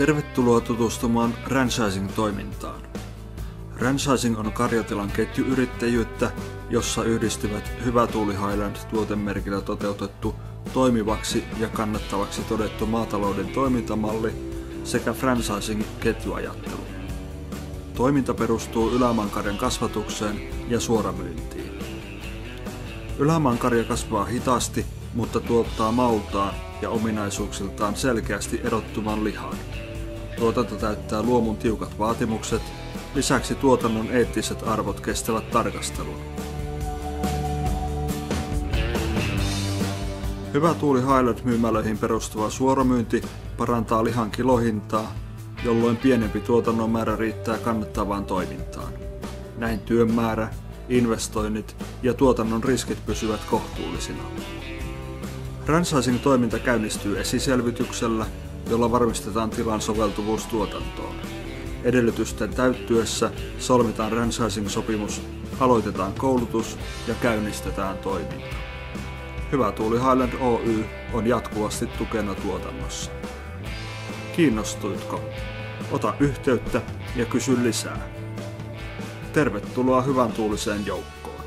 Tervetuloa tutustumaan franchising-toimintaan. Franchising on karjatilan ketjuyrittäjyyttä, jossa yhdistyvät Hyvä Tuuli Highland-tuotemerkillä toteutettu toimivaksi ja kannattavaksi todettu maatalouden toimintamalli sekä franchising-ketjuajattelu. Toiminta perustuu ylämaankarjan kasvatukseen ja suoramyyntiin. Ylämaankarja kasvaa hitaasti, mutta tuottaa maultaan ja ominaisuuksiltaan selkeästi erottuvan lihan. Tuotanto täyttää luomun tiukat vaatimukset, lisäksi tuotannon eettiset arvot kestävät tarkastelun. Hyvä Tuuli Highland-myymälöihin perustuva suoramyynti parantaa lihan kilohintaa, jolloin pienempi tuotannon määrä riittää kannattavaan toimintaan. Näin työn määrä, investoinnit ja tuotannon riskit pysyvät kohtuullisina. Franchising-toiminta käynnistyy esiselvityksellä, jolla varmistetaan tilan soveltuvuus tuotantoon. Edellytysten täyttyessä solmitaan franchising-sopimus, aloitetaan koulutus ja käynnistetään toiminta. Hyvä Tuuli Highland Oy on jatkuvasti tukena tuotannossa. Kiinnostuitko? Ota yhteyttä ja kysy lisää. Tervetuloa hyvän tuuliseen joukkoon.